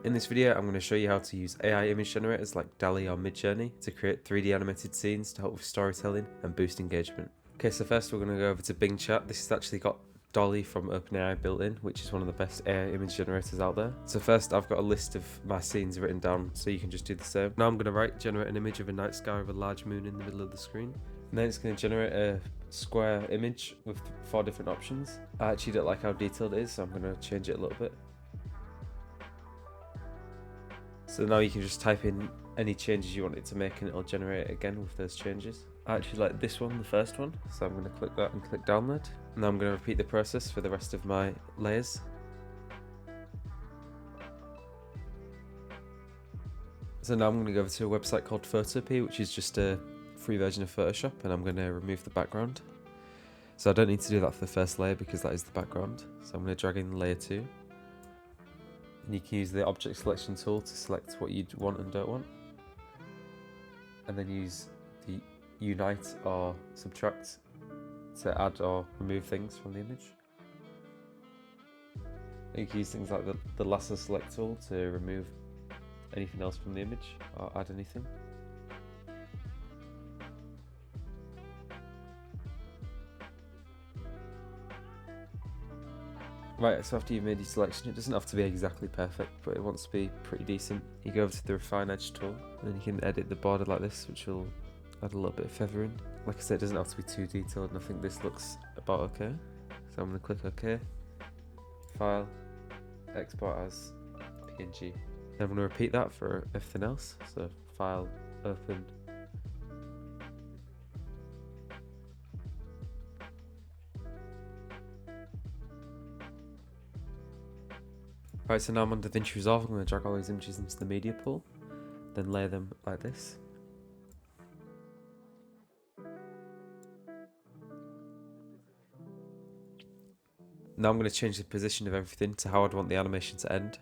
In this video, I'm going to show you how to use AI image generators like DALL-E or Midjourney to create 3D animated scenes to help with storytelling and boost engagement. Okay, so first we're going to go over to Bing Chat. This has actually got DALL-E from OpenAI built in, which is one of the best AI image generators out there. So first I've got a list of my scenes written down, so you can just do the same. Now I'm going to generate an image of a night sky with a large moon in the middle of the screen. And then it's going to generate a square image with 4 different options. I actually don't like how detailed it is, so I'm going to change it a little bit. So now you can just type in any changes you want it to make and it'll generate it again with those changes. I actually like this one, the first one, so I'm going to click that and click download. And now I'm going to repeat the process for the rest of my layers. So now I'm going to go over to a website called Photopea, which is just a free version of Photoshop, and I'm going to remove the background. So I don't need to do that for the first layer because that is the background. So I'm going to drag in layer 2. And you can use the object selection tool to select what you want and don't want. And then use the unite or subtract to add or remove things from the image. You can use things like the lasso select tool to remove anything else from the image or add anything. Right, so after you've made your selection, it doesn't have to be exactly perfect, but it wants to be pretty decent. You go over to the Refine Edge tool, and then you can edit the border like this, which will add a little bit of feathering. Like I said, it doesn't have to be too detailed, and I think this looks about okay. So I'm going to click OK. File, export as PNG. Then I'm going to repeat that for everything else. So File, Open. Right, so now I'm on Davinci Resolve. I'm going to drag all these images into the media pool, then layer them like this. Now I'm going to change the position of everything to how I'd want the animation to end.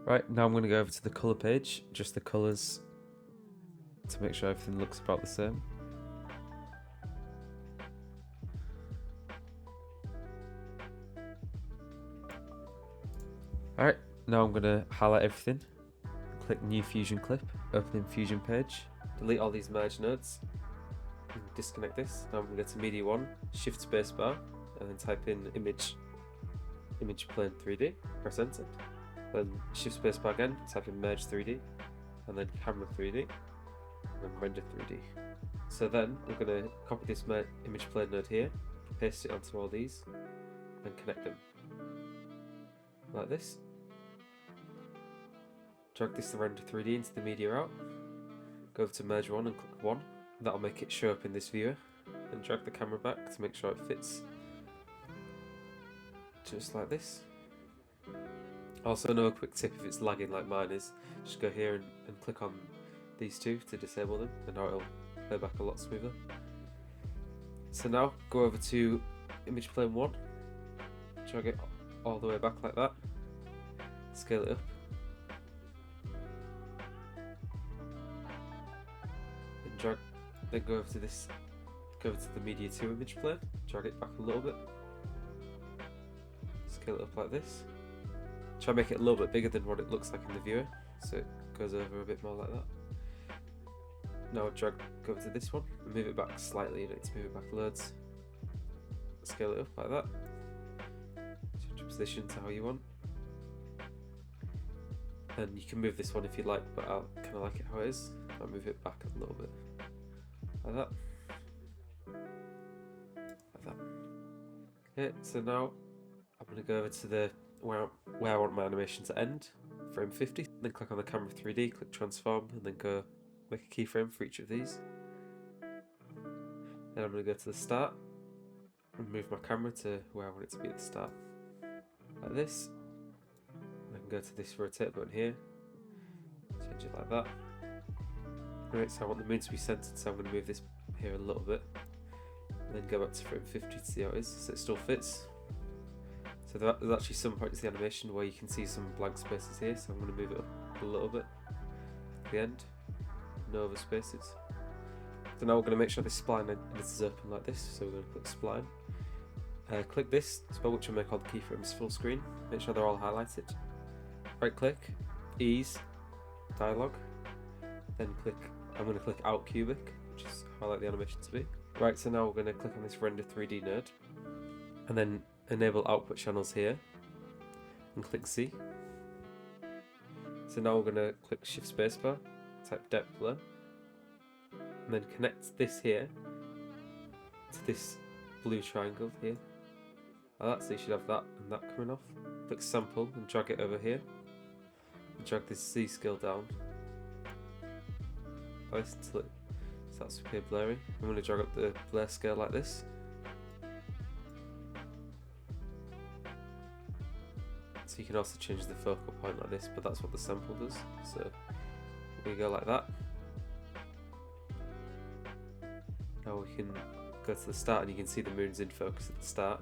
Right, now I'm going to go over to the colour page, just the colours, to make sure everything looks about the same. Alright, now I'm going to highlight everything, click New Fusion Clip, open in Fusion page, delete all these merge nodes, and disconnect this. Now I'm going to go to Media 1, Shift Spacebar, and then type in Image Plane 3D, press Enter. Then Shift Spacebar again, type in Merge 3D, and then Camera 3D, and then Render 3D. So then I'm going to copy this image plane node here, paste it onto all these, and connect them. Like this. Drag this to Render 3D into the media out. Go over to Merge 1 and click 1. That'll make it show up in this viewer. And drag the camera back to make sure it fits. Just like this. Also, another quick tip, if it's lagging like mine is, just go here and click on these two to disable them, and now it'll play back a lot smoother. So now go over to Image Plane 1, drag it all the way back like that, scale it up, and then go over to the Media 2 image plane, drag it back a little bit, scale it up like this. Try and make it a little bit bigger than what it looks like in the viewer, so it goes over a bit more like that. Now go over to this one and move it back slightly. You don't need to move it back loads. Scale it up like that. Change the position to how you want. And you can move this one if you like, but I kind of like it how it is. I'll move it back a little bit. Like that. Like that. Okay, so now I'm going to go over to the where I want my animation to end, frame 50, then click on the camera 3D, click transform, and then go make a keyframe for each of these. Then I'm going to go to the start and move my camera to where I want it to be at the start, like this. I can go to this rotate button here, change it like that. Right, so I want the moon to be centered, so I'm going to move this here a little bit, and then go back to frame 50 to see how it is, so it still fits. So there's actually some parts of the animation where you can see some blank spaces here, so I'm going to move it up a little bit at the end, no other spaces. So now we're going to make sure this spline is open like this, so we're going to click spline, Click this spell, which will make all the keyframes full screen. Make sure they're all highlighted. Right click, ease, dialog. Then I'm going to click out cubic, which is how I like the animation to be. Right, so now we're going to click on this render 3D node. And then enable output channels here. And click C. So now we're going to click shift spacebar, type depth blur. And then connect this here to this blue triangle here. Like that, so you should have that and that coming off. Click sample and drag it over here. And drag this Z scale down. Nice until it starts to appear blurry. I'm going to drag up the blur scale like this. So you can also change the focal point like this, but that's what the sample does. So we go like that. Now we can go to the start and you can see the moon's in focus at the start.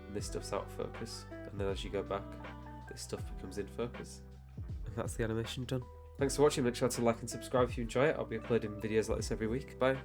And this stuff's out of focus. And then as you go back, this stuff becomes in focus. And that's the animation done. Thanks for watching. Make sure to like and subscribe if you enjoy it. I'll be uploading videos like this every week. Bye.